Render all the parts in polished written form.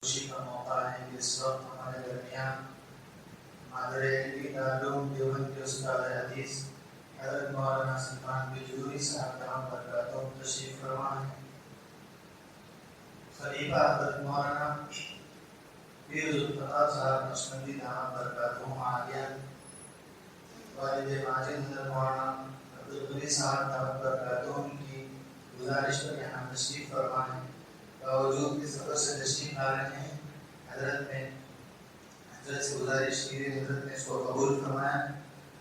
خوشی کا موقع ہے کہ اس وقت ہمارے درمیان مادر دارالعلوم دیوبند کے استاد حدیث حضرت مولانا سلمان بجوری صاحب دامت برکاتہ تشریف فرما ہیں۔ خلیفہ حضرت مولانا پیر ذوالفقار صاحب نقشبندی دامت برکاتہ عالیہ، والد ماجد حضرت مولانا عبدالغنی صاحب دامت برکاتہ کی گزارش پر یہاں تشریف فرما ہیں۔ باوجود اس سفر سے تشریف لا رہے ہیں، حضرت سے گزارش کی ہے، حضرت نے اس کو قبول فرمایا۔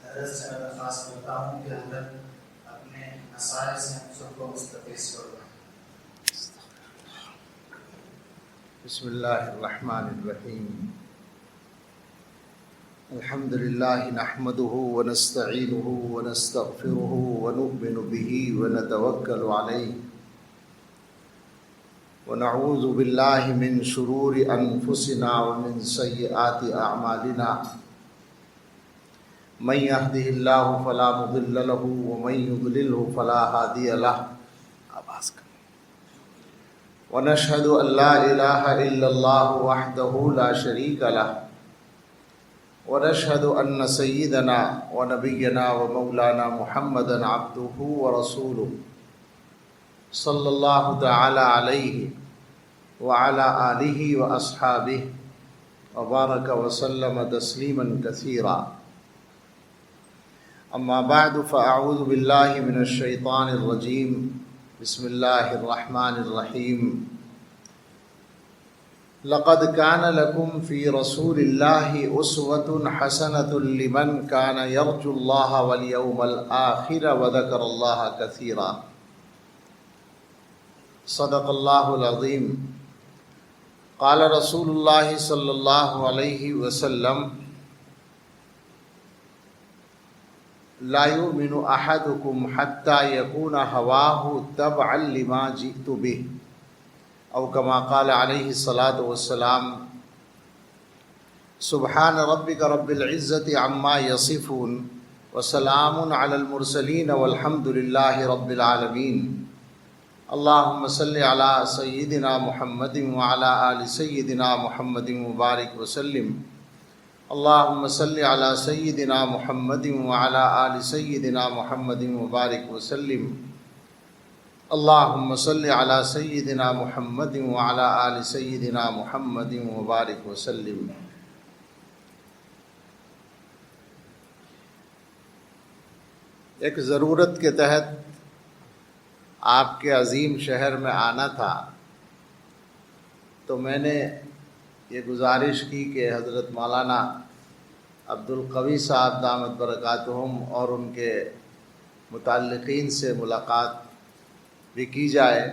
حضرت سے میں درخواست کرتا ہوں کہ حضرت اپنے نصائح سے ہم سب کو مستفیض فرمائیں۔ بسم اللہ الرحمن الرحیم۔ الحمد للہ نحمده ونستعینه ونستغفره ونؤمن به ونتوکل علیہ ونعوذ باللہ من شرور انفسنا ومن سیئات اعمالنا، من یهده اللہ فلا مضل له ومن یضللہ فلا ہادی له، ونشهد ان لا الہ الا اللہ وحدہ لا شریک له، ونشهد ان سیدنا ونبینا ومولانا محمدا عبدہ ورسولہ صلی اللہ تعالی علیہ وعلى آلہ واصحابہ وبارک وسلم تسلیما کثیرا، اما بعد فاعوذ باللہ من الشیطان الرجیم، بسم اللہ الرحمن الرحیم۔ لقد كان لكم في رسول الله أسوة حسنة لمن كان يرجو الله واليوم الآخر وذكر الله كثيرا، صدق الله العظيم۔ قال رسول الله صلی اللہ علیہ وسلم: لا يؤمن احدكم حتى يكون هواه تبعا لما جئت به، او كما قال علیہ الصلاۃ والسلام۔ سبحان ربک رب العزة عما يصفون وسلام علی المرسلین والحمد للہ رب العالمین۔ اللہم صلی علی سیدنا محمد وعلی آل سیدنا محمد مبارک وسلم۔ اللہم صلی علی سیدنا محمد وعلی آل سیدنا محمد مبارک وسلم۔ اللہم صلی علی سیدنا محمد وعلی آل سیدنا محمد مبارک وسلم۔ ایک ضرورت کے تحت آپ کے عظیم شہر میں آنا تھا، تو میں نے یہ گزارش کی کہ حضرت مولانا عبدالقوی صاحب دامت برکاتہم اور ان کے متعلقین سے ملاقات بھی کی جائے،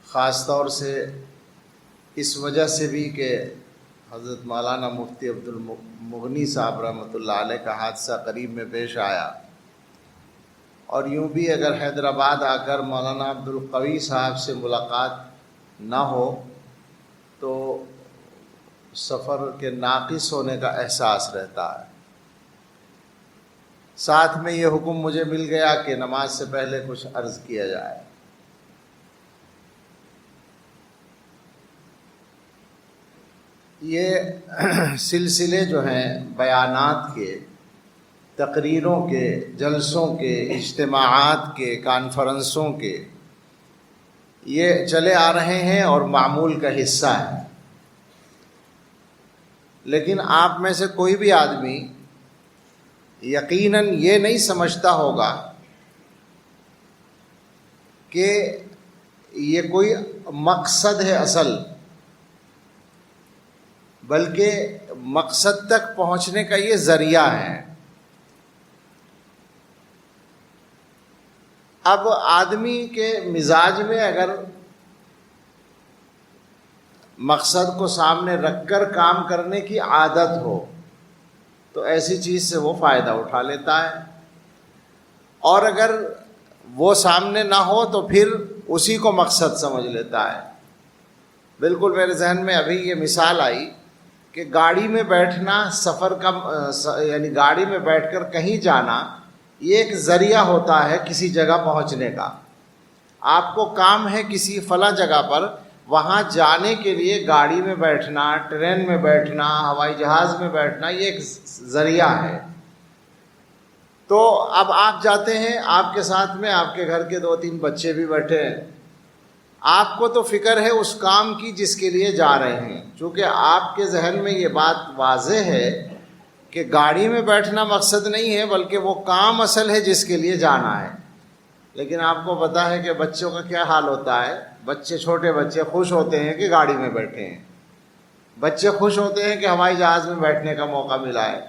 خاص طور سے اس وجہ سے بھی کہ حضرت مولانا مفتی عبدالمغنی صاحب رحمۃ اللہ علیہ کا حادثہ قریب میں پیش آیا، اور یوں بھی اگر حیدرآباد آ کر مولانا عبدالقوی صاحب سے ملاقات نہ ہو تو سفر کے ناقص ہونے کا احساس رہتا ہے۔ ساتھ میں یہ حکم مجھے مل گیا کہ نماز سے پہلے کچھ عرض کیا جائے۔ یہ سلسلے جو ہیں بیانات کے، تقریروں کے، جلسوں کے، اجتماعات کے، کانفرنسوں کے، یہ چلے آ رہے ہیں اور معمول کا حصہ ہیں، لیکن آپ میں سے کوئی بھی آدمی یقیناً یہ نہیں سمجھتا ہوگا کہ یہ کوئی مقصد ہے اصل، بلکہ مقصد تک پہنچنے کا یہ ذریعہ ہے۔ اب آدمی کے مزاج میں اگر مقصد کو سامنے رکھ کر کام کرنے کی عادت ہو تو ایسی چیز سے وہ فائدہ اٹھا لیتا ہے، اور اگر وہ سامنے نہ ہو تو پھر اسی کو مقصد سمجھ لیتا ہے۔ بالکل میرے ذہن میں ابھی یہ مثال آئی کہ گاڑی میں بیٹھنا، سفر کا یعنی گاڑی میں بیٹھ کر کہیں جانا، یہ ایک ذریعہ ہوتا ہے کسی جگہ پہنچنے کا۔ آپ کو کام ہے کسی فلاں جگہ پر، وہاں جانے کے لیے گاڑی میں بیٹھنا، ٹرین میں بیٹھنا، ہوائی جہاز میں بیٹھنا یہ ایک ذریعہ ہے۔ تو اب آپ جاتے ہیں، آپ کے ساتھ میں آپ کے گھر کے 2-3 بچے بھی بیٹھے ہیں، آپ کو تو فکر ہے اس کام کی جس کے لیے جا رہے ہیں، چونکہ آپ کے ذہن میں یہ بات واضح ہے کہ گاڑی میں بیٹھنا مقصد نہیں ہے بلکہ وہ کام اصل ہے جس کے لیے جانا ہے۔ لیکن آپ کو پتا ہے کہ بچوں کا کیا حال ہوتا ہے، بچے، چھوٹے بچے خوش ہوتے ہیں کہ گاڑی میں بیٹھے ہیں، بچے خوش ہوتے ہیں کہ ہوائی جہاز میں بیٹھنے کا موقع ملا ہے،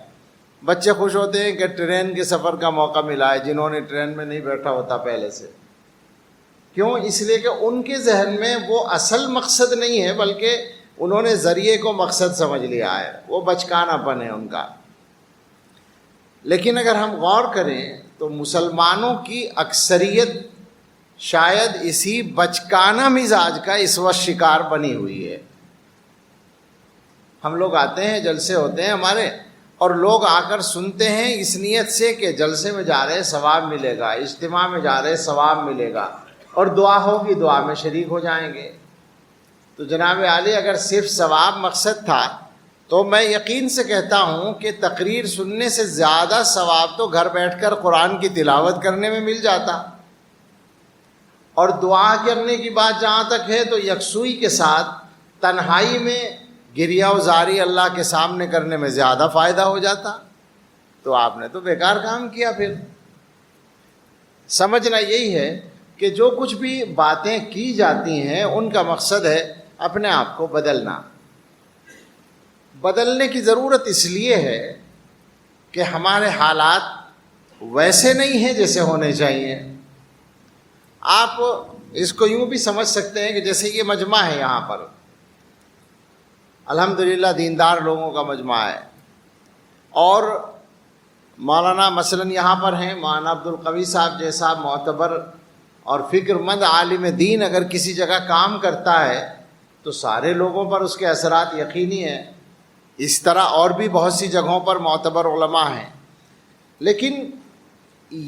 بچے خوش ہوتے ہیں کہ ٹرین کے سفر کا موقع ملا ہے جنہوں نے ٹرین میں نہیں بیٹھا ہوتا پہلے سے۔ کیوں؟ اس لیے کہ ان کے ذہن میں وہ اصل مقصد نہیں ہے بلکہ انہوں نے ذریعے کو مقصد سمجھ لیا ہے، وہ بچکانہ پن ہے ان کا۔ لیکن اگر ہم غور کریں تو مسلمانوں کی اکثریت شاید اسی بچکانہ مزاج کا اس وقت شکار بنی ہوئی ہے۔ ہم لوگ آتے ہیں، جلسے ہوتے ہیں ہمارے، اور لوگ آ کر سنتے ہیں اس نیت سے کہ جلسے میں جا رہے ثواب ملے گا، اجتماع میں جا رہے ثواب ملے گا، اور دعا ہوگی، دعا میں شریک ہو جائیں گے۔ تو جناب عالی اگر صرف ثواب مقصد تھا تو میں یقین سے کہتا ہوں کہ تقریر سننے سے زیادہ ثواب تو گھر بیٹھ کر قرآن کی تلاوت کرنے میں مل جاتا، اور دعا کرنے کی بات جہاں تک ہے تو یکسوئی کے ساتھ تنہائی میں گریہ و زاری اللہ کے سامنے کرنے میں زیادہ فائدہ ہو جاتا۔ تو آپ نے تو بیکار کام کیا۔ پھر سمجھنا یہی ہے کہ جو کچھ بھی باتیں کی جاتی ہیں ان کا مقصد ہے اپنے آپ کو بدلنا۔ بدلنے کی ضرورت اس لیے ہے کہ ہمارے حالات ویسے نہیں ہیں جیسے ہونے چاہیے۔ آپ اس کو یوں بھی سمجھ سکتے ہیں کہ جیسے یہ مجمع ہے، یہاں پر الحمدللہ دیندار لوگوں کا مجمع ہے، اور مولانا مثلاً یہاں پر ہیں مولانا عبدالقوی صاحب جیسا معتبر اور فکر مند عالم دین اگر کسی جگہ کام کرتا ہے تو سارے لوگوں پر اس کے اثرات یقینی ہیں۔ اس طرح اور بھی بہت سی جگہوں پر معتبر علماء ہیں، لیکن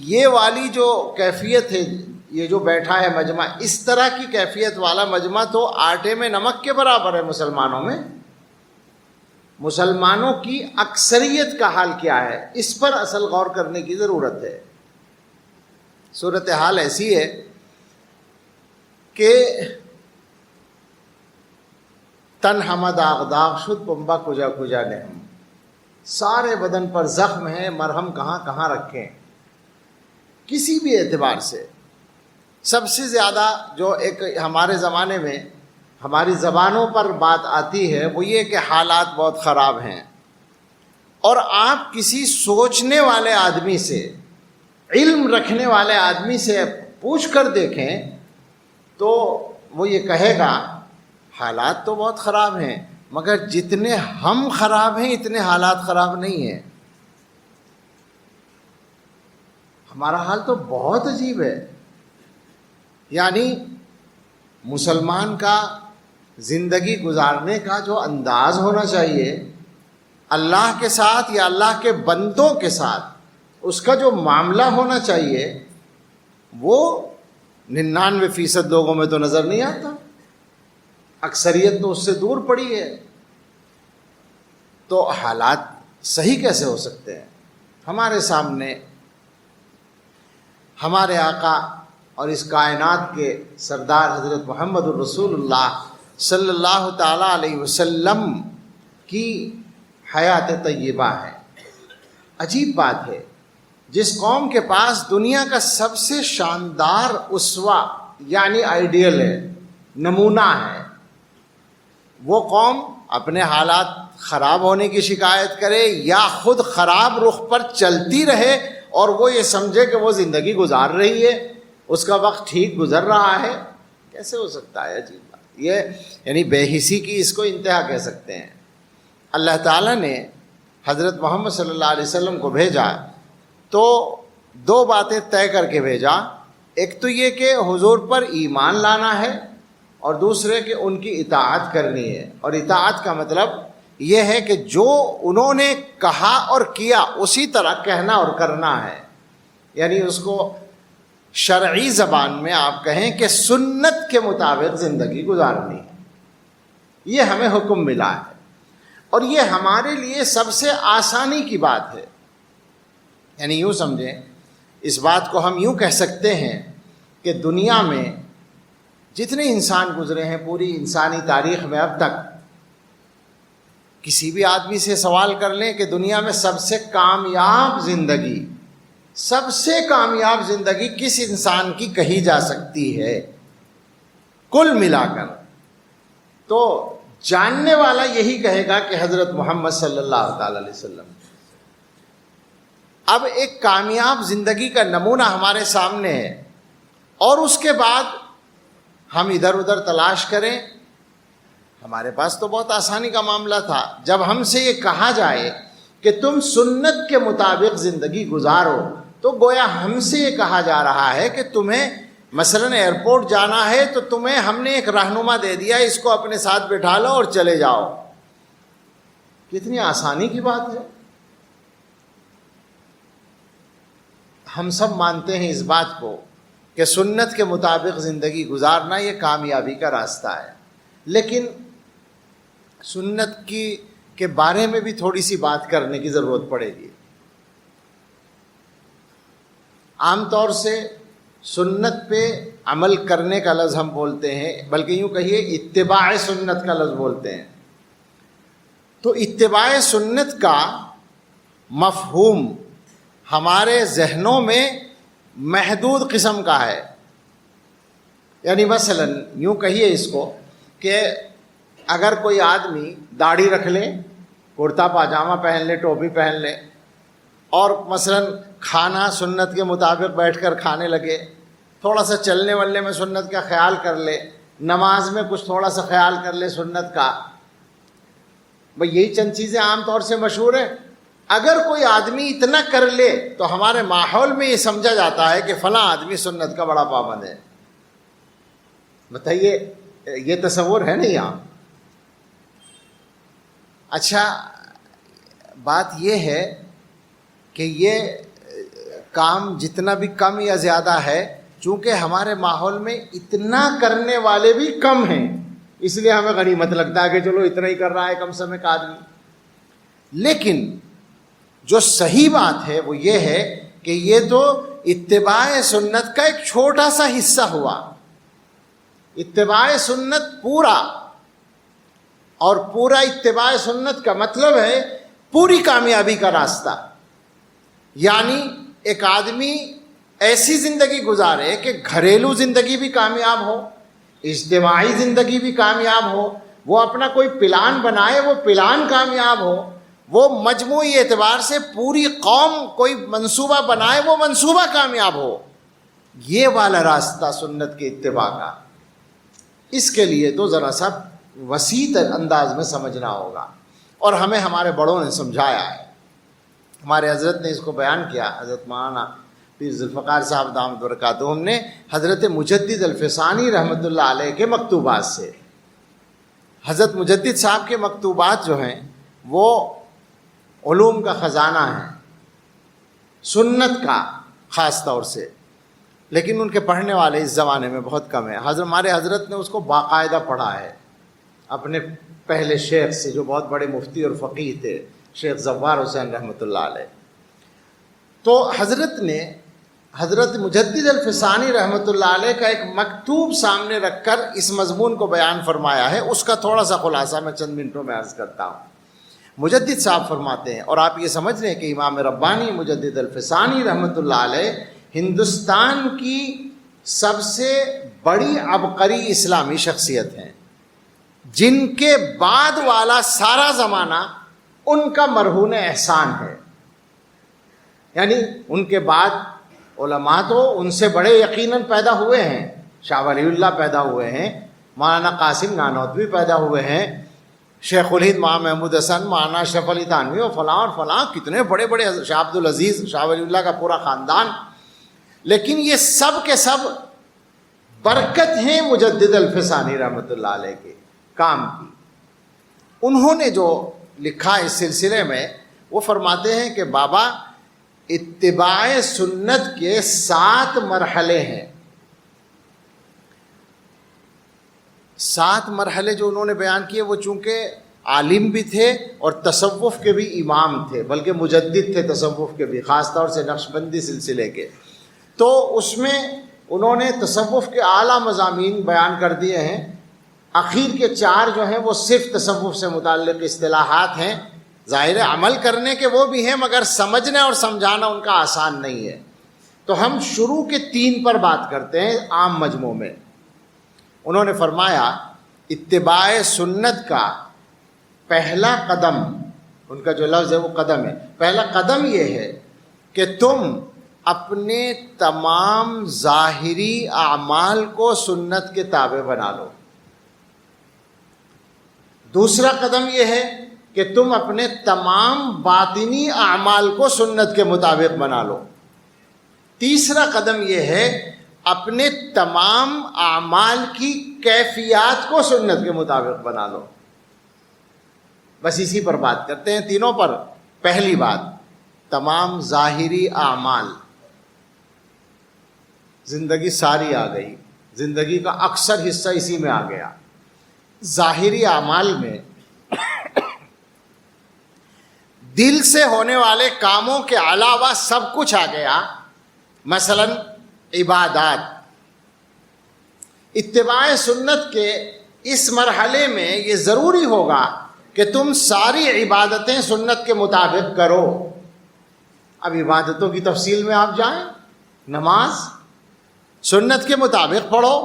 یہ والی جو کیفیت ہے، یہ جو بیٹھا ہے مجمع، اس طرح کی کیفیت والا مجمع تو آٹے میں نمک کے برابر ہے مسلمانوں میں۔ مسلمانوں کی اکثریت کا حال کیا ہے، اس پر اصل غور کرنے کی ضرورت ہے۔ صورتحال ایسی ہے کہ تن ہمہ داغ داغ شد پنبا کجا کجا نہم، سارے بدن پر زخم ہے، مرہم کہاں کہاں رکھیں۔ کسی بھی اعتبار سے سب سے زیادہ جو ایک ہمارے زمانے میں ہماری زبانوں پر بات آتی ہے وہ یہ کہ حالات بہت خراب ہیں، اور آپ کسی سوچنے والے آدمی سے، علم رکھنے والے آدمی سے پوچھ کر دیکھیں تو وہ یہ کہے گا حالات تو بہت خراب ہیں، مگر جتنے ہم خراب ہیں اتنے حالات خراب نہیں ہیں۔ ہمارا حال تو بہت عجیب ہے۔ یعنی مسلمان کا زندگی گزارنے کا جو انداز ہونا چاہیے اللہ کے ساتھ یا اللہ کے بندوں کے ساتھ، اس کا جو معاملہ ہونا چاہیے وہ 99% لوگوں میں تو نظر نہیں آتا، اکثریت تو اس سے دور پڑی ہے۔ تو حالات صحیح کیسے ہو سکتے ہیں؟ ہمارے سامنے ہمارے آقا اور اس کائنات کے سردار حضرت محمد الرسول اللہ صلی اللہ تعالیٰ علیہ وسلم کی حیات طیبہ ہے۔ عجیب بات ہے، جس قوم کے پاس دنیا کا سب سے شاندار اسوہ یعنی آئیڈیل ہے، نمونہ ہے، وہ قوم اپنے حالات خراب ہونے کی شکایت کرے یا خود خراب رخ پر چلتی رہے اور وہ یہ سمجھے کہ وہ زندگی گزار رہی ہے، اس کا وقت ٹھیک گزر رہا ہے؟ کیسے ہو سکتا ہے؟ عجیب بات یہ، یعنی بے حسی کی اس کو انتہا کہہ سکتے ہیں۔ اللہ تعالیٰ نے حضرت محمد صلی اللہ علیہ وسلم کو بھیجا تو 2 باتیں طے کر کے بھیجا، ایک تو یہ کہ حضور پر ایمان لانا ہے، اور دوسرے کہ ان کی اطاعت کرنی ہے۔ اور اطاعت کا مطلب یہ ہے کہ جو انہوں نے کہا اور کیا اسی طرح کہنا اور کرنا ہے، یعنی اس کو شرعی زبان میں آپ کہیں کہ سنت کے مطابق زندگی گزارنی ہے۔ یہ ہمیں حکم ملا ہے، اور یہ ہمارے لیے سب سے آسانی کی بات ہے. یعنی یوں سمجھیں، اس بات کو ہم یوں کہہ سکتے ہیں کہ دنیا میں جتنے انسان گزرے ہیں پوری انسانی تاریخ میں اب تک، کسی بھی آدمی سے سوال کر لیں کہ دنیا میں سب سے کامیاب زندگی کس انسان کی کہی جا سکتی ہے کل ملا کر، تو جاننے والا یہی کہے گا کہ حضرت محمد صلی اللہ تعالی علیہ وسلم. اب ایک کامیاب زندگی کا نمونہ ہمارے سامنے ہے، اور اس کے بعد ہم ادھر ادھر تلاش کریں. ہمارے پاس تو بہت آسانی کا معاملہ تھا. جب ہم سے یہ کہا جائے کہ تم سنت کے مطابق زندگی گزارو، تو گویا ہم سے یہ کہا جا رہا ہے کہ تمہیں مثلاً ایئرپورٹ جانا ہے تو تمہیں ہم نے ایک رہنما دے دیا، اس کو اپنے ساتھ بٹھا لو اور چلے جاؤ. کتنی آسانی کی بات ہے. ہم سب مانتے ہیں اس بات کو کہ سنت کے مطابق زندگی گزارنا یہ کامیابی کا راستہ ہے، لیکن سنت کے بارے میں بھی تھوڑی سی بات کرنے کی ضرورت پڑے گی. عام طور سے سنت پہ عمل کرنے کا لفظ ہم بولتے ہیں، بلکہ یوں کہیے اتباع سنت کا لفظ بولتے ہیں. تو اتباع سنت کا مفہوم ہمارے ذہنوں میں محدود قسم کا ہے. یعنی مثلاً یوں کہیے اس کو کہ اگر کوئی آدمی داڑھی رکھ لے، کرتا پاجامہ پہن لے، ٹوپی پہن لے، اور مثلاً کھانا سنت کے مطابق بیٹھ کر کھانے لگے، تھوڑا سا چلنے ولنے میں سنت کا خیال کر لے، نماز میں کچھ تھوڑا سا خیال کر لے سنت کا، بھئی یہی چند چیزیں عام طور سے مشہور ہیں. اگر کوئی آدمی اتنا کر لے تو ہمارے ماحول میں یہ سمجھا جاتا ہے کہ فلاں آدمی سنت کا بڑا پابند ہے. بتائیے، یہ تصور ہے نہیں یہاں؟ اچھا، بات یہ ہے کہ یہ کام جتنا بھی کم یا زیادہ ہے، چونکہ ہمارے ماحول میں اتنا کرنے والے بھی کم ہیں، اس لیے ہمیں غنیمت لگتا ہے کہ چلو اتنا ہی کر رہا ہے کم سے کم ایک آدمی. لیکن جو صحیح بات ہے وہ یہ ہے کہ یہ تو اتباع سنت کا ایک چھوٹا سا حصہ ہوا. اتباع سنت پورا، اور پورا اتباع سنت کا مطلب ہے پوری کامیابی کا راستہ. یعنی ایک آدمی ایسی زندگی گزارے کہ گھریلو زندگی بھی کامیاب ہو، اجتماعی زندگی بھی کامیاب ہو، وہ اپنا کوئی پلان بنائے وہ پلان کامیاب ہو، وہ مجموعی اعتبار سے پوری قوم کوئی منصوبہ بنائے وہ منصوبہ کامیاب ہو. یہ والا راستہ سنت کے اتباع کا، اس کے لیے تو ذرا سا وسیع انداز میں سمجھنا ہوگا، اور ہمیں ہمارے بڑوں نے سمجھایا ہے. ہمارے حضرت نے اس کو بیان کیا. حضرت مولانا پیر ذوالفقار صاحب دامت برکاتہم نے حضرت مجدد الفسانی رحمۃ اللہ علیہ کے مکتوبات سے، حضرت مجدد صاحب کے مکتوبات جو ہیں وہ علوم کا خزانہ ہیں، سنت کا خاص طور سے، لیکن ان کے پڑھنے والے اس زمانے میں بہت کم ہیں. ہمارے حضرت نے اس کو باقاعدہ پڑھا ہے اپنے پہلے شیخ سے، جو بہت بڑے مفتی اور فقیہ تھے، شیخ زوار حسین رحمۃ اللہ علیہ. تو حضرت نے حضرت مجدد الفسانی رحمۃ اللہ علیہ کا ایک مکتوب سامنے رکھ کر اس مضمون کو بیان فرمایا ہے. اس کا تھوڑا سا خلاصہ میں چند منٹوں میں عرض کرتا ہوں. مجدد صاحب فرماتے ہیں، اور آپ یہ سمجھ لیں کہ امام ربانی مجدد الفسانی رحمۃ اللہ علیہ ہندوستان کی سب سے بڑی عبقری اسلامی شخصیت ہیں، جن کے بعد والا سارا زمانہ ان کا مرہون احسان ہے. یعنی ان کے بعد علماء تو ان سے بڑے یقیناً پیدا ہوئے ہیں. شاہ ولی اللہ پیدا ہوئے ہیں، مولانا قاسم نانوتوی پیدا ہوئے ہیں، شیخ الہند ماں محمود حسن، مولانا اشرف علی تھانوی اور فلاں کتنے بڑے بڑے، شاہ عبد العزیز، شاہ ولی اللہ کا پورا خاندان. لیکن یہ سب کے سب برکت ہیں مجدد الفسانی رحمۃ اللہ علیہ کے کام کی. انہوں نے جو لکھا اس سلسلے میں، وہ فرماتے ہیں کہ بابا، اتباع سنت کے 7 مرحلے ہیں. 7 مرحلے جو انہوں نے بیان کیے وہ چونکہ عالم بھی تھے اور تصوف کے بھی امام تھے، بلکہ مجدد تھے تصوف کے بھی، خاص طور سے نقشبندی سلسلے کے، تو اس میں انہوں نے تصوف کے اعلیٰ مضامین بیان کر دیے ہیں۔ اخیر کے 4 جو ہیں وہ صرف تصوف سے متعلق اصطلاحات ہیں، ظاہر عمل کرنے کے وہ بھی ہیں مگر سمجھنے اور سمجھانا ان کا آسان نہیں ہے۔ تو ہم شروع کے 3 پر بات کرتے ہیں عام مجموع میں۔ انہوں نے فرمایا اتباع سنت کا پہلا قدم، ان کا جو لفظ ہے وہ قدم ہے، پہلا قدم یہ ہے کہ تم اپنے تمام ظاہری اعمال کو سنت کے تابع بنا لو۔ دوسرا قدم یہ ہے کہ تم اپنے تمام باطنی اعمال کو سنت کے مطابق بنا لو۔ تیسرا قدم یہ ہے اپنے تمام اعمال کی کیفیات کو سنت کے مطابق بنا لو۔ بس اسی پر بات کرتے ہیں تینوں پر۔ پہلی بات، تمام ظاہری اعمال، زندگی ساری آ گئی، زندگی کا اکثر حصہ اسی میں آ گیا۔ ظاہری اعمال میں دل سے ہونے والے کاموں کے علاوہ سب کچھ آ گیا، مثلا عبادات۔ اتباع سنت کے اس مرحلے میں یہ ضروری ہوگا کہ تم ساری عبادتیں سنت کے مطابق کرو۔ اب عبادتوں کی تفصیل میں آپ جائیں، نماز سنت کے مطابق پڑھو،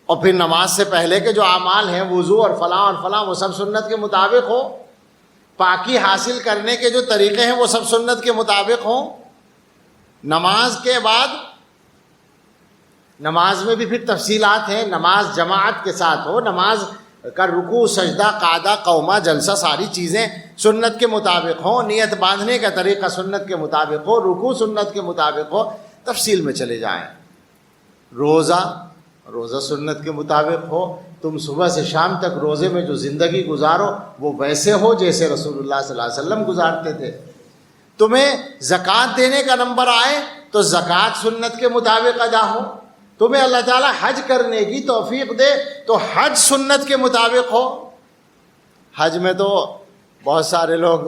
اور پھر نماز سے پہلے کے جو اعمال ہیں وضو اور فلاں وہ سب سنت کے مطابق ہو۔ پاکی حاصل کرنے کے جو طریقے ہیں وہ سب سنت کے مطابق ہوں۔ نماز کے بعد، نماز میں بھی پھر تفصیلات ہیں، نماز جماعت کے ساتھ ہو، نماز کا رکوع سجدہ قعدہ قومہ جلسہ ساری چیزیں سنت کے مطابق ہوں، نیت باندھنے کا طریقہ سنت کے مطابق ہو، رکوع سنت کے مطابق ہو، تفصیل میں چلے جائیں۔ روزہ سنت کے مطابق ہو، تم صبح سے شام تک روزے میں جو زندگی گزارو وہ ویسے ہو جیسے رسول اللہ صلی اللہ علیہ وسلم گزارتے تھے۔ تمہیں زکوٰۃ دینے کا نمبر آئے تو زکوٰۃ سنت کے مطابق ادا ہو۔ تمہیں اللہ تعالیٰ حج کرنے کی توفیق دے تو حج سنت کے مطابق ہو۔ حج میں تو بہت سارے لوگ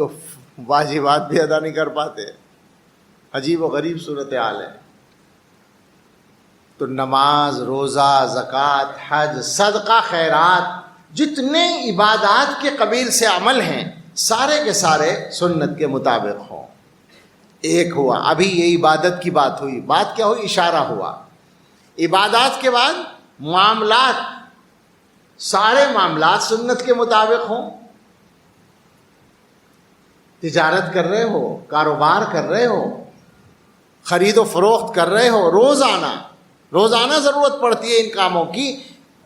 واجبات بھی ادا نہیں کر پاتے، عجیب و غریب صورتحال ہے۔ تو نماز، روزہ، زکوٰۃ، حج، صدقہ، خیرات، جتنے عبادات کے قبیل سے عمل ہیں سارے کے سارے سنت کے مطابق ہوں۔ ایک ہوا، ابھی یہ عبادت کی بات ہوئی، بات کیا ہوئی؟ اشارہ ہوا۔ عبادات کے بعد معاملات، سارے معاملات سنت کے مطابق ہوں۔ تجارت کر رہے ہو، کاروبار کر رہے ہو، خرید و فروخت کر رہے ہو، روزانہ ضرورت پڑتی ہے ان کاموں کی۔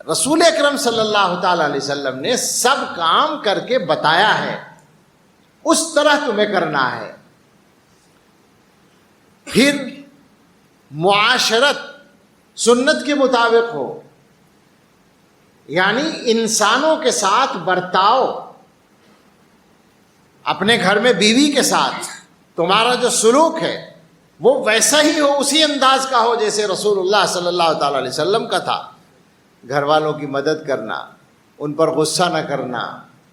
رسول اکرم صلی اللہ تعالی علیہ وسلم نے سب کام کر کے بتایا ہے، اس طرح تمہیں کرنا ہے۔ پھر معاشرت سنت کے مطابق ہو، یعنی انسانوں کے ساتھ برتاؤ، اپنے گھر میں بیوی کے ساتھ تمہارا جو سلوک ہے وہ ویسا ہی ہو، اسی انداز کا ہو جیسے رسول اللہ صلی اللہ تعالی علیہ وسلم کا تھا۔ گھر والوں کی مدد کرنا، ان پر غصہ نہ کرنا،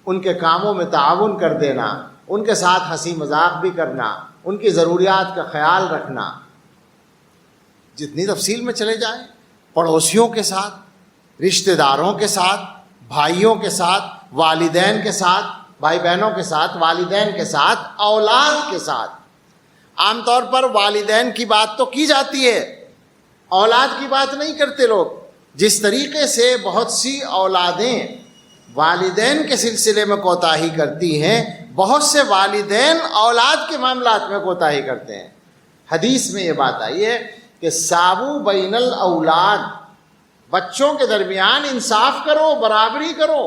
ان کے کاموں میں تعاون کر دینا، ان کے ساتھ ہنسی مذاق بھی کرنا، ان کی ضروریات کا خیال رکھنا۔ جتنی تفصیل میں چلے جائیں، پڑوسیوں کے ساتھ، رشتہ داروں کے ساتھ، بھائیوں کے ساتھ، والدین کے ساتھ، بھائی بہنوں کے ساتھ، والدین کے ساتھ، اولاد کے ساتھ۔ عام طور پر والدین کی بات تو کی جاتی ہے، اولاد کی بات نہیں کرتے لوگ۔ جس طریقے سے بہت سی اولادیں والدین کے سلسلے میں کوتاہی کرتی ہیں، بہت سے والدین اولاد کے معاملات میں کوتاہی کرتے ہیں۔ حدیث میں یہ بات آئی ہے کہ ساووا بین الاولاد، بچوں کے درمیان انصاف کرو، برابری کرو۔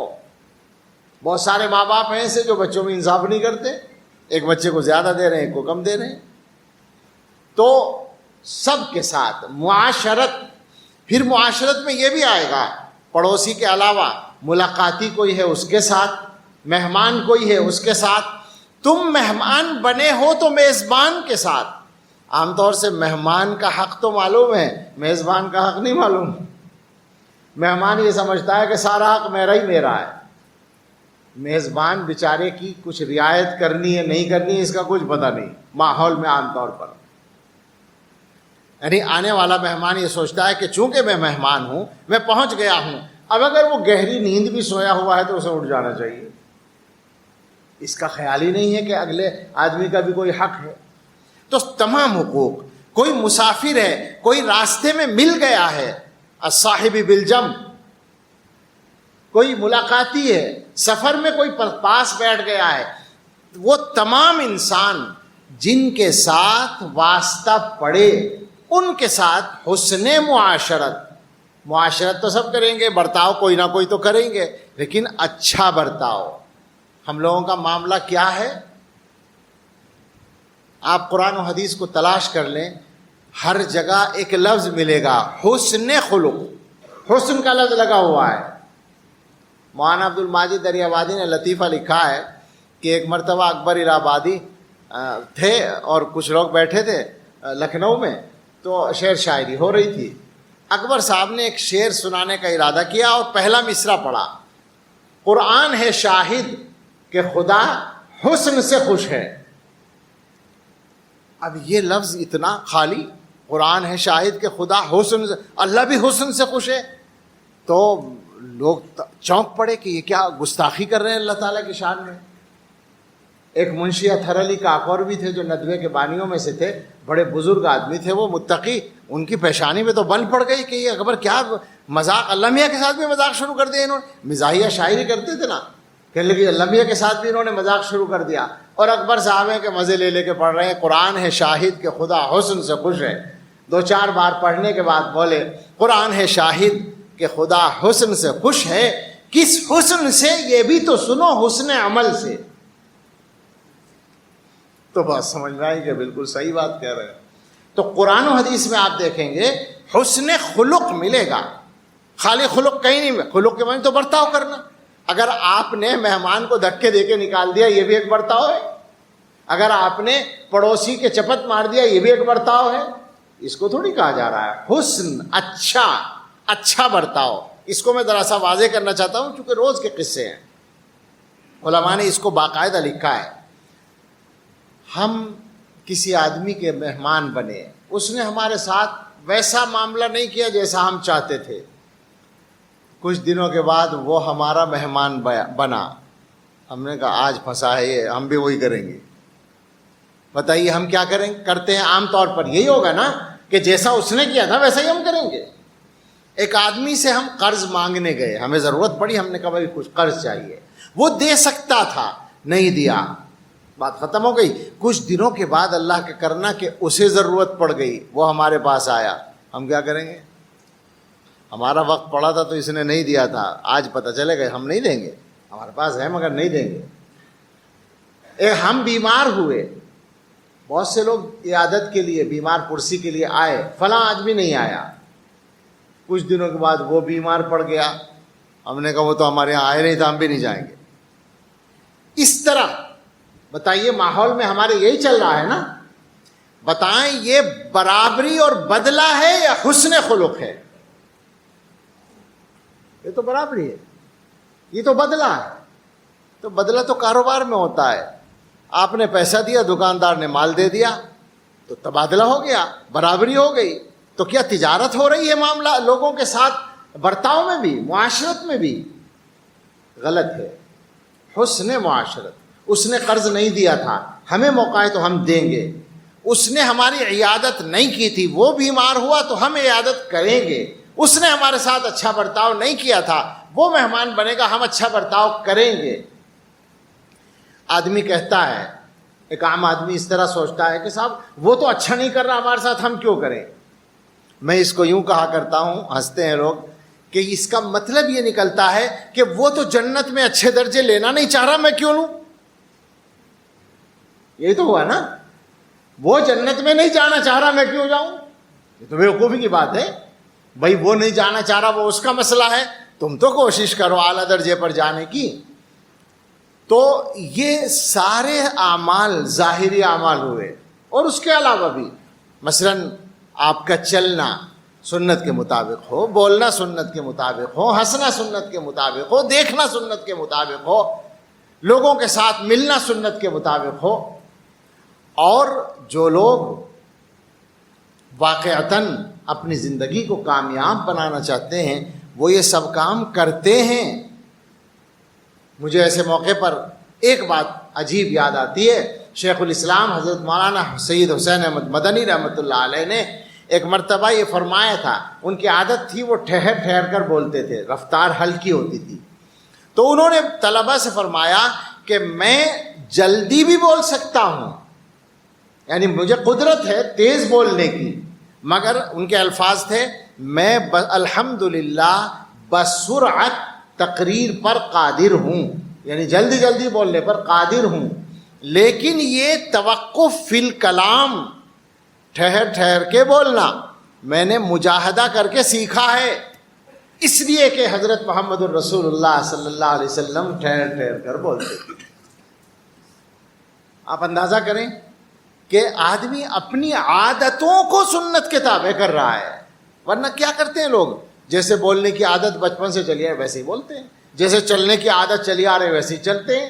بہت سارے ماں باپ ہیں ایسے جو بچوں میں انصاف نہیں کرتے، ایک بچے کو زیادہ دے رہے ہیں، ایک کو کم دے رہے ہیں۔ تو سب کے ساتھ معاشرت، پھر معاشرت میں یہ بھی آئے گا، پڑوسی کے علاوہ ملاقاتی کوئی ہے اس کے ساتھ، مہمان کوئی ہے اس کے ساتھ۔ تم مہمان بنے ہو تو میزبان کے ساتھ۔ عام طور سے مہمان کا حق تو معلوم ہے، میزبان کا حق نہیں معلوم۔ مہمان یہ سمجھتا ہے کہ سارا حق میرا ہی میرا ہے. میزبان بیچارے کی کچھ رعایت کرنی ہے نہیں کرنی ہے اس کا کچھ پتہ نہیں ماحول میں عام طور پر. یعنی آنے والا مہمان یہ سوچتا ہے کہ چونکہ میں مہمان ہوں, میں پہنچ گیا ہوں, اب اگر وہ گہری نیند بھی سویا ہوا ہے تو اسے اٹھ جانا چاہیے. اس کا خیال ہی نہیں ہے کہ اگلے آدمی کا بھی کوئی حق ہے. تو تمام حقوق, کوئی مسافر ہے, کوئی راستے میں مل گیا ہے, الصاحب بالجم, کوئی ملاقاتی ہے, سفر میں کوئی پاس بیٹھ گیا ہے, وہ تمام انسان جن کے ساتھ واسطہ پڑے ان کے ساتھ حسن معاشرت تو سب کریں گے, برتاؤ کوئی نہ کوئی تو کریں گے, لیکن اچھا برتاؤ. ہم لوگوں کا معاملہ کیا ہے؟ آپ قرآن و حدیث کو تلاش کر لیں, ہر جگہ ایک لفظ ملے گا, حسن خلق. حسن کا لفظ لگا ہوا ہے. مولانا عبد الماجد دریا آبادی نے لطیفہ لکھا ہے کہ ایک مرتبہ اکبر الہ آبادی تھے اور کچھ لوگ بیٹھے تھے لکھنؤ میں, تو شعر شاعری ہو رہی تھی. اکبر صاحب نے ایک شعر سنانے کا ارادہ کیا اور پہلا مصرع پڑھا, قرآن ہے شاہد کہ خدا حسن سے خوش ہے. اب یہ لفظ اتنا خالی, قرآن ہے شاہد کہ خدا حسن سے, اللہ بھی حسن سے خوش ہے, تو لوگ چونک پڑے کہ یہ کیا گستاخی کر رہے ہیں اللہ تعالیٰ کی شان میں. ایک منشی اطہر علی کاکور بھی تھے جو ندوے کے بانیوں میں سے تھے, بڑے بزرگ آدمی تھے, وہ متقی, ان کی پیشانی میں تو بل پڑ گئی کہ یہ اکبر کیا مذاق, اللہ میاں کے ساتھ بھی مذاق شروع کر دیا انہوں نے. مزاحیہ شاعری کرتے تھے نا, کہنے لگے اللہ میاں کے ساتھ بھی انہوں نے مذاق شروع کر دیا. اور اکبر صاحب ہیں کہ مزے لے لے کے پڑھ رہے ہیں, قرآن ہے شاہد کہ خدا حسن سے خوش ہے. 2-4 بار پڑھنے کے بعد بولے, قرآن ہے شاہد کہ خدا حسن سے خوش ہے. کس حسن سے یہ بھی تو سنو, حسن عمل سے. تو بات سمجھ میں آئی کہ بالکل صحیح بات کہہ رہے ہیں. تو قرآن و حدیث میں آپ دیکھیں گے حسن خلق ملے گا. خالی خلق کہیں نہیں, خلق کے معنی تو برتاؤ کرنا. اگر آپ نے مہمان کو دھکے دے کے نکال دیا یہ بھی ایک برتاؤ ہے. اگر آپ نے پڑوسی کے چپت مار دیا یہ بھی ایک برتاؤ ہے. اس کو تھوڑی کہا جا رہا ہے حسن, اچھا برتاؤ. اس کو میں ذرا سا واضح کرنا چاہتا ہوں چونکہ روز کے قصے ہیں, علماء نے اس کو باقاعدہ لکھا ہے. ہم کسی آدمی کے مہمان بنے, اس نے ہمارے ساتھ ویسا معاملہ نہیں کیا جیسا ہم چاہتے تھے. کچھ دنوں کے بعد وہ ہمارا مہمان بنا, ہم نے کہا آج پھنسا ہے یہ, ہم بھی وہی کریں گے. بتائیے ہم کیا کرتے ہیں عام طور پر؟ یہی ہوگا نا کہ جیسا اس نے کیا تھا ویسا ہی ہم کریں گے. ایک آدمی سے ہم قرض مانگنے گئے, ہمیں ضرورت پڑی, ہم نے کہا بھائی کچھ قرض چاہیے, وہ دے سکتا تھا, نہیں دیا, بات ختم ہو گئی. کچھ دنوں کے بعد اللہ کا کرنا کہ اسے ضرورت پڑ گئی, وہ ہمارے پاس آیا, ہم کیا کریں گے؟ ہمارا وقت پڑا تھا تو اس نے نہیں دیا تھا, آج پتہ چلے گا ہم نہیں دیں گے, ہمارے پاس ہے مگر نہیں دیں گے. ہم بیمار ہوئے, بہت سے لوگ عیادت کے لیے, بیمار پرسی کے لیے آئے, فلاں آدمی نہیں آیا. کچھ دنوں کے بعد وہ بیمار پڑ گیا, ہم نے کہا وہ تو ہمارے یہاں آئے نہیں تھا, ہم بھی نہیں جائیں گے. اس طرح بتائیے ماحول میں ہمارے یہی چل رہا ہے نا. بتائیں یہ برابری اور بدلہ ہے یا حسن خلق ہے؟ یہ تو برابری ہے, یہ تو بدلہ ہے. تو بدلہ تو کاروبار میں ہوتا ہے. آپ نے پیسہ دیا, دکاندار نے مال دے دیا, تو تبادلہ ہو گیا, برابری ہو گئی. تو کیا تجارت ہو رہی ہے معاملہ لوگوں کے ساتھ برتاؤ میں بھی, معاشرت میں بھی؟ غلط ہے. حسن معاشرت. اس نے قرض نہیں دیا تھا, ہمیں موقع ہے تو ہم دیں گے. اس نے ہماری عیادت نہیں کی تھی, وہ بیمار ہوا تو ہم عیادت کریں گے. اس نے ہمارے ساتھ اچھا برتاؤ نہیں کیا تھا, وہ مہمان بنے گا, ہم اچھا برتاؤ کریں گے. آدمی کہتا ہے, ایک عام آدمی اس طرح سوچتا ہے کہ صاحب وہ تو اچھا نہیں کر رہا ہمارے ساتھ, ہم کیوں کریں. میں اس کو یوں کہا کرتا ہوں, ہنستے ہیں لوگ, کہ اس کا مطلب یہ نکلتا ہے کہ وہ تو جنت میں اچھے درجے لینا نہیں چاہ رہا, میں کیوں لوں. یہی تو ہوا نا, وہ جنت میں نہیں جانا چاہ رہا, میں کیوں جاؤں. یہ تو بیوقوفی کی بات ہے. بھائی وہ نہیں جانا چاہ رہا, وہ اس کا مسئلہ ہے, تم تو کوشش کرو اعلیٰ درجے پر جانے کی. تو یہ سارے اعمال ظاہری اعمال ہوئے. اور اس کے علاوہ بھی مثلاً آپ کا چلنا, سنت کے مطابق ہو، بولنا سنت کے مطابق ہو، ہنسنا سنت کے مطابق ہو، دیکھنا سنت کے مطابق ہو، لوگوں کے ساتھ ملنا سنت کے مطابق ہو. اور جو لوگ واقعتاً اپنی زندگی کو کامیاب بنانا چاہتے ہیں وہ یہ سب کام کرتے ہیں. مجھے ایسے موقع پر ایک بات عجیب یاد آتی ہے. شیخ الاسلام حضرت مولانا سید حسین احمد مدنی رحمۃ اللہ علیہ نے ایک مرتبہ یہ فرمایا تھا. ان کی عادت تھی وہ ٹھہر ٹھہر کر بولتے تھے، رفتار ہلکی ہوتی تھی. تو انہوں نے طلبہ سے فرمایا کہ میں جلدی بھی بول سکتا ہوں، یعنی مجھے قدرت ہے تیز بولنے کی، مگر ان کے الفاظ تھے میں الحمدللہ بسرعت تقریر پر قادر ہوں، یعنی جلدی جلدی بولنے پر قادر ہوں، لیکن یہ توقف فی الکلام، ٹھہر ٹھہر کے بولنا، میں نے مجاہدہ کر کے سیکھا ہے، اس لیے کہ حضرت محمد الرسول اللہ صلی اللہ علیہ وسلم ٹھہر ٹھہر کر بولتے تھے. آپ اندازہ کریں کہ آدمی اپنی عادتوں کو سنت کے تابع کر رہا ہے، ورنہ کیا کرتے ہیں لوگ؟ جیسے بولنے کی عادت بچپن سے چلی ہے ویسے ہی بولتے ہیں، جیسے چلنے کی عادت چلی آ رہی ہے ویسے ہی چلتے ہیں.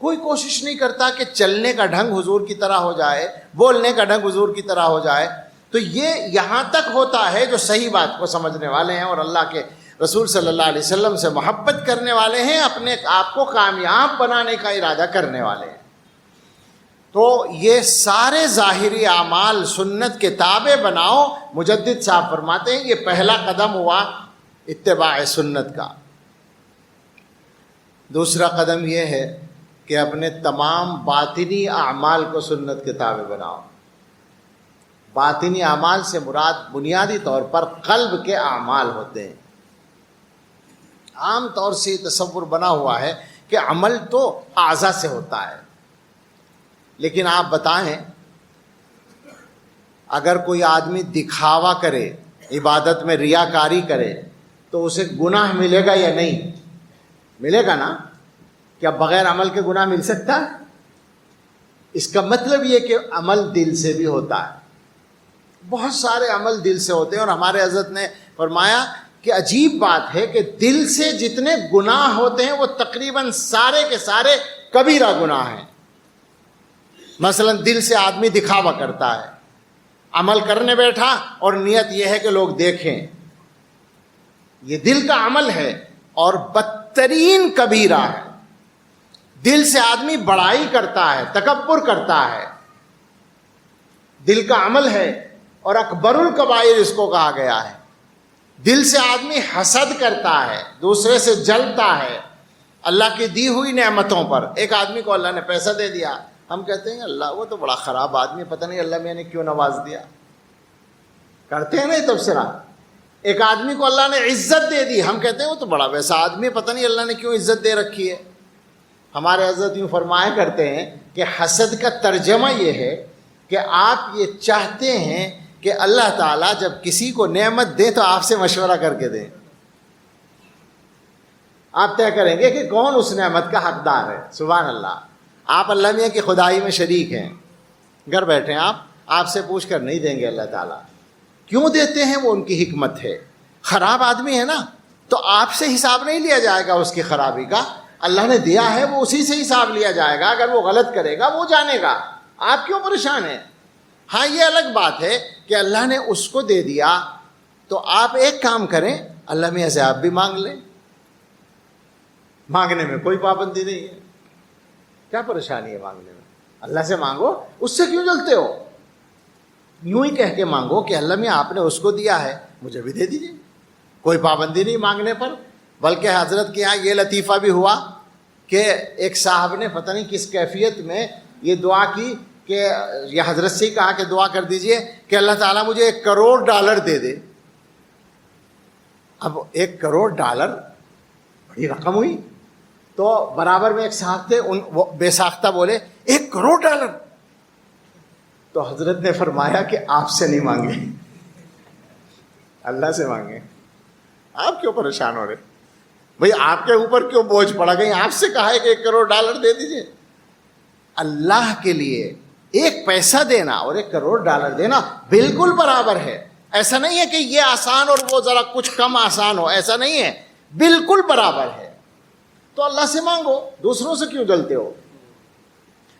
کوئی کوشش نہیں کرتا کہ چلنے کا ڈھنگ حضور کی طرح ہو جائے، بولنے کا ڈھنگ حضور کی طرح ہو جائے. تو یہ یہاں تک ہوتا ہے جو صحیح بات کو سمجھنے والے ہیں اور اللہ کے رسول صلی اللہ علیہ وسلم سے محبت کرنے والے ہیں، اپنے آپ کو کامیاب بنانے کا ارادہ کرنے والے ہیں. تو یہ سارے ظاہری اعمال سنت کے تابع بناؤ. مجدد صاحب فرماتے ہیں یہ پہلا قدم ہوا اتباع سنت کا. دوسرا قدم یہ ہے کہ اپنے تمام باطنی اعمال کو سنت کے تابع بناؤ. باطنی اعمال سے مراد بنیادی طور پر قلب کے اعمال ہوتے ہیں. عام طور سے یہ تصور بنا ہوا ہے کہ عمل تو اعضاء سے ہوتا ہے، لیکن آپ بتائیں اگر کوئی آدمی دکھاوا کرے، عبادت میں ریاکاری کرے، تو اسے گناہ ملے گا یا نہیں؟ ملے گا نا. کیا بغیر عمل کے گناہ مل سکتا ہے؟ اس کا مطلب یہ کہ عمل دل سے بھی ہوتا ہے. بہت سارے عمل دل سے ہوتے ہیں، اور ہمارے حضرت نے فرمایا کہ عجیب بات ہے کہ دل سے جتنے گناہ ہوتے ہیں وہ تقریباً سارے کے سارے کبیرہ گناہ ہیں. مثلا دل سے آدمی دکھاوا کرتا ہے، عمل کرنے بیٹھا اور نیت یہ ہے کہ لوگ دیکھیں، یہ دل کا عمل ہے اور بدترین کبیرہ ہے. دل سے آدمی بڑائی کرتا ہے، تکبر کرتا ہے، دل کا عمل ہے، اور اکبر الکبائر اس کو کہا گیا ہے. دل سے آدمی حسد کرتا ہے، دوسرے سے جلتا ہے اللہ کی دی ہوئی نعمتوں پر. ایک آدمی کو اللہ نے پیسہ دے دیا، ہم کہتے ہیں اللہ وہ تو بڑا خراب آدمی، پتہ نہیں اللہ میں نے کیوں نواز دیا. کرتے ہیں نا یہ تبصرہ. ایک آدمی کو اللہ نے عزت دے دی، ہم کہتے ہیں وہ تو بڑا ویسا آدمی، پتہ نہیں اللہ نے کیوں عزت دے رکھی ہے. ہمارے حضرت یوں فرمایا کرتے ہیں کہ حسد کا ترجمہ یہ ہے کہ آپ یہ چاہتے ہیں کہ اللہ تعالیٰ جب کسی کو نعمت دے تو آپ سے مشورہ کر کے دیں. آپ طے کریں گے کہ کون اس نعمت کا حقدار ہے. سبحان اللہ. آپ اللہ میاں کی خدائی میں شریک ہیں، گھر بیٹھے آپ سے پوچھ کر نہیں دیں گے اللہ تعالیٰ. کیوں دیتے ہیں؟ وہ ان کی حکمت ہے. خراب آدمی ہے نا تو آپ سے حساب نہیں لیا جائے گا اس کی خرابی کا. اللہ نے دیا ہے وہ اسی سے حساب لیا جائے گا. اگر وہ غلط کرے گا وہ جانے گا. آپ کیوں پریشان ہیں؟ ہاں یہ الگ بات ہے کہ اللہ نے اس کو دے دیا تو آپ ایک کام کریں، اللہ میاں سے آپ بھی مانگ لیں. مانگنے میں کوئی پابندی نہیں ہے. کیا پریشانی ہے مانگنے میں؟ اللہ سے مانگو. اس سے کیوں جلتے ہو؟ یوں ہی کہہ کے مانگو کہ اللہ میاں آپ نے اس کو دیا ہے مجھے بھی دے دیجیے. کوئی پابندی نہیں مانگنے پر. بلکہ حضرت کے یہاں یہ لطیفہ بھی ہوا کہ ایک صاحب نے پتہ نہیں کس کیفیت میں یہ دعا کی کہ یہ حضرت سے ہی کہا کہ دعا کر دیجئے کہ اللہ تعالیٰ مجھے $1 کروڑ دے دے. اب $1 کروڑ بڑی رقم ہوئی. تو برابر میں ایک صاحب تھے، وہ بے ساختہ بولے $1 کروڑ. تو حضرت نے فرمایا کہ آپ سے نہیں مانگے، اللہ سے مانگے. آپ کیوں پریشان ہو رہے بھئی؟ آپ کے اوپر کیوں بوجھ پڑا گئی؟ آپ سے کہا ہے کہ $1 کروڑ دے دیجئے. اللہ کے لیے 1 پیسہ دینا اور $1 کروڑ دینا بالکل برابر ہے. ایسا نہیں ہے کہ یہ آسان اور وہ ذرا کچھ کم آسان ہو، ایسا نہیں ہے، بالکل برابر ہے۔ تو اللہ سے مانگو، دوسروں سے کیوں جلتے ہو؟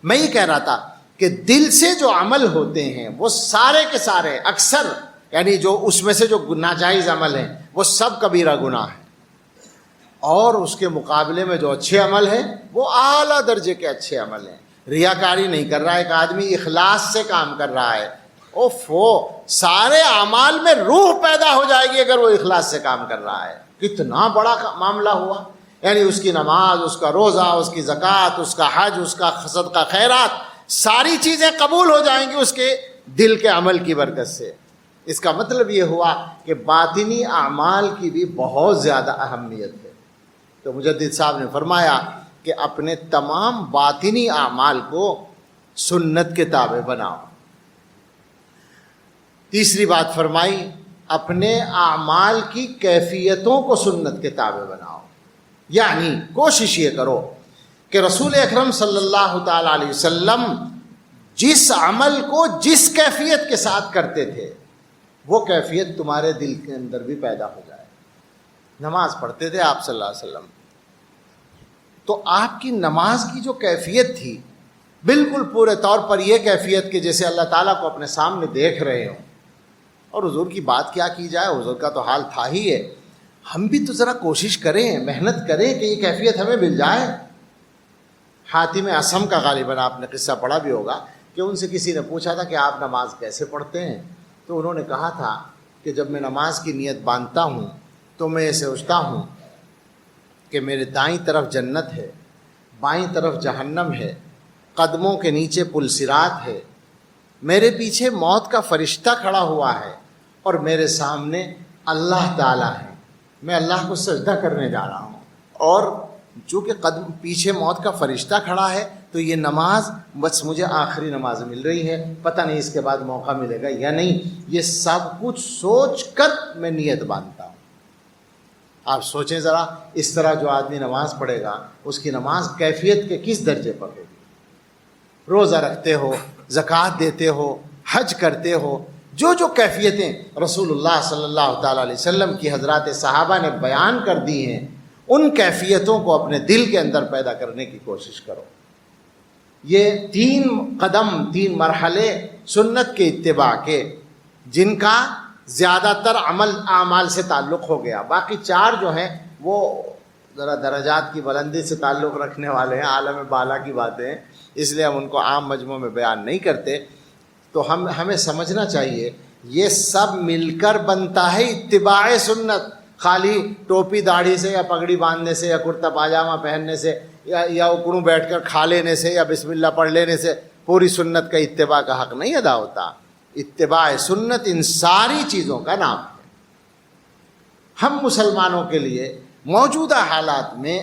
میں یہ کہہ رہا تھا کہ دل سے جو عمل ہوتے ہیں وہ سارے کے سارے اکثر، یعنی جو اس میں سے جو ناجائز عمل ہیں وہ سب کبیرہ گناہ ہیں، اور اس کے مقابلے میں جو اچھے عمل ہیں وہ اعلیٰ درجے کے اچھے عمل ہیں۔ ریاکاری نہیں کر رہا، ایک آدمی اخلاص سے کام کر رہا ہے، سارے اعمال میں روح پیدا ہو جائے گی اگر وہ اخلاص سے کام کر رہا ہے۔ کتنا بڑا معاملہ ہوا، یعنی اس کی نماز، اس کا روزہ، اس کی زکوٰۃ، اس کا حج، اس کا صدقہ خیرات، ساری چیزیں قبول ہو جائیں گی اس کے دل کے عمل کی برکت سے۔ اس کا مطلب یہ ہوا کہ باطنی اعمال کی بھی بہت زیادہ اہمیت ہے۔ تو مجدد صاحب نے فرمایا کہ اپنے تمام باطنی اعمال کو سنت کے تابع بناؤ۔ تیسری بات فرمائی، اپنے اعمال کی کیفیتوں کو سنت کے تابع بناؤ، یعنی کوشش یہ کرو کہ رسول اکرم صلی اللہ تعالی علیہ وسلم جس عمل کو جس کیفیت کے ساتھ کرتے تھے وہ کیفیت تمہارے دل کے اندر بھی پیدا ہو جائے۔ نماز پڑھتے تھے آپ صلی اللہ علیہ وسلم، تو آپ کی نماز کی جو کیفیت تھی بالکل پورے طور پر یہ کیفیت کہ جیسے اللہ تعالیٰ کو اپنے سامنے دیکھ رہے ہوں۔ اور حضور کی بات کیا کی جائے، حضور کا تو حال تھا ہی ہے، ہم بھی تو ذرا کوشش کریں، محنت کریں کہ یہ کیفیت ہمیں مل جائے۔ حاتم اصم کا غالباً آپ نے قصہ پڑھا بھی ہوگا کہ ان سے کسی نے پوچھا تھا کہ آپ نماز کیسے پڑھتے ہیں، تو انہوں نے کہا تھا کہ جب میں نماز کی نیت باندھتا ہوں تو میں یہ سوچتا ہوں کہ میرے دائیں طرف جنت ہے، بائیں طرف جہنم ہے، قدموں کے نیچے پل صراط ہے، میرے پیچھے موت کا فرشتہ کھڑا ہوا ہے اور میرے سامنے اللہ تعالیٰ ہے، میں اللہ کو سجدہ کرنے جا رہا ہوں، اور چونکہ قدم پیچھے موت کا فرشتہ کھڑا ہے تو یہ نماز بس مجھے آخری نماز مل رہی ہے، پتہ نہیں اس کے بعد موقع ملے گا یا نہیں، یہ سب کچھ سوچ کر میں نیت باندھتا ہوں۔ آپ سوچیں ذرا، اس طرح جو آدمی نماز پڑھے گا اس کی نماز کیفیت کے کس درجے پر ہوگی؟ روزہ رکھتے ہو، زکوٰۃ دیتے ہو، حج کرتے ہو، جو جو کیفیتیں رسول اللہ صلی اللہ تعالیٰ علیہ وسلم کی حضرات صحابہ نے بیان کر دی ہیں، ان کیفیتوں کو اپنے دل کے اندر پیدا کرنے کی کوشش کرو۔ یہ 3 قدم، 3 مرحلے سنت کے اتباع کے، جن کا زیادہ تر اعمال سے تعلق ہو گیا، باقی 4 جو ہیں وہ ذرا درجات کی بلندی سے تعلق رکھنے والے ہیں، عالم بالا کی باتیں ہیں، اس لیے ہم ان کو عام مجموع میں بیان نہیں کرتے۔ تو ہمیں سمجھنا چاہیے یہ سب مل کر بنتا ہے اتباع سنت۔ خالی ٹوپی داڑھی سے یا پگڑی باندھنے سے یا کرتا پاجامہ پہننے سے یا اکڑوں بیٹھ کر کھا لینے سے یا بسم اللہ پڑھ لینے سے پوری سنت کا اتباع کا حق نہیں ادا ہوتا۔ اتباع سنت ان ساری چیزوں کا نام ہے۔ ہم مسلمانوں کے لیے موجودہ حالات میں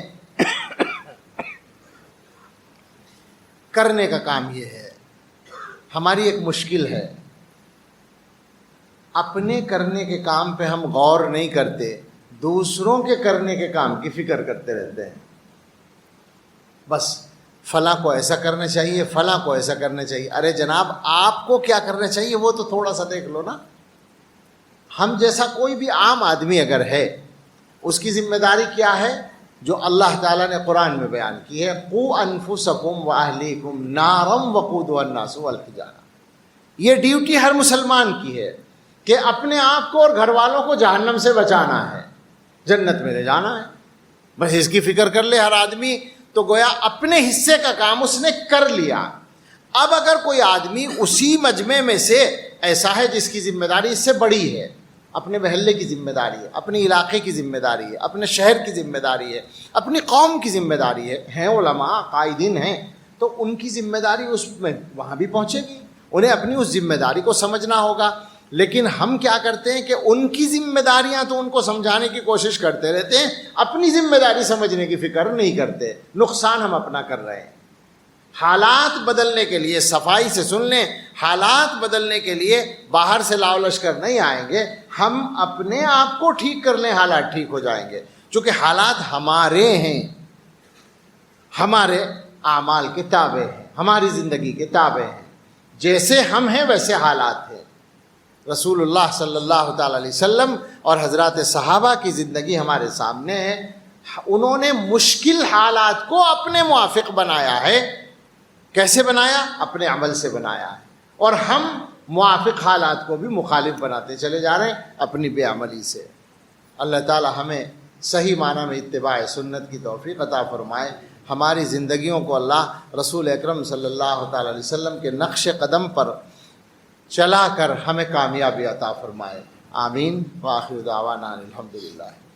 کرنے کا کام یہ ہے، ہماری ایک مشکل ہے، اپنے کرنے کے کام پہ ہم غور نہیں کرتے، دوسروں کے کرنے کے کام کی فکر کرتے رہتے ہیں۔ بس فلاں کو ایسا کرنا چاہیے، فلاں کو ایسا کرنا چاہیے۔ ارے جناب، آپ کو کیا کرنا چاہیے وہ تو تھوڑا سا دیکھ لو نا۔ ہم جیسا کوئی بھی عام آدمی اگر ہے، اس کی ذمہ داری کیا ہے جو اللہ تعالیٰ نے قرآن میں بیان کی ہے؟ قوا انفسکم واہلیکم نارا وقودها الناس والحجارہ۔ یہ ڈیوٹی ہر مسلمان کی ہے کہ اپنے آپ کو اور گھر والوں کو جہنم سے بچانا ہے، جنت میں لے جانا ہے۔ بس اس کی فکر کر لے ہر آدمی، تو گویا اپنے حصے کا کام اس نے کر لیا۔ اب اگر کوئی آدمی اسی مجمع میں سے ایسا ہے جس کی ذمہ داری اس سے بڑی ہے، اپنے محلے کی ذمہ داری ہے، اپنے علاقے کی ذمہ داری ہے، اپنے شہر کی ذمہ داری ہے، اپنی قوم کی ذمہ داری ہے، ہیں علماء قائدین ہیں، تو ان کی ذمہ داری اس میں وہاں بھی پہنچے گی، انہیں اپنی اس ذمہ داری کو سمجھنا ہوگا۔ لیکن ہم کیا کرتے ہیں کہ ان کی ذمہ داریاں تو ان کو سمجھانے کی کوشش کرتے رہتے ہیں، اپنی ذمہ داری سمجھنے کی فکر نہیں کرتے۔ نقصان ہم اپنا کر رہے ہیں۔ حالات بدلنے کے لیے، صفائی سے سن لیں، حالات بدلنے کے لیے باہر سے لاؤ لشکر نہیں آئیں گے، ہم اپنے آپ کو ٹھیک کر لیں، حالات ٹھیک ہو جائیں گے۔ چونکہ حالات ہمارے ہیں، ہمارے اعمال کے تابع ہیں، ہماری زندگی کے تابع ہیں، جیسے ہم ہیں ویسے حالات ہیں۔ رسول اللہ صلی اللہ تعالی علیہ وسلم اور حضرات صحابہ کی زندگی ہمارے سامنے ہے. انہوں نے مشکل حالات کو اپنے موافق بنایا ہے. کیسے بنایا؟ اپنے عمل سے بنایا ہے. اور ہم موافق حالات کو بھی مخالف بناتے چلے جا رہے ہیں اپنی بے عملی سے. اللہ تعالی ہمیں صحیح معنی میں اتباع سنت کی توفیق عطا فرمائے. ہماری زندگیوں کو اللہ رسول اکرم صلی اللہ تعالی علیہ وسلم کے نقش قدم پر چلا کر ہمیں کامیابی عطا فرمائے. آمین. وآخر دعوانا الحمدللہ.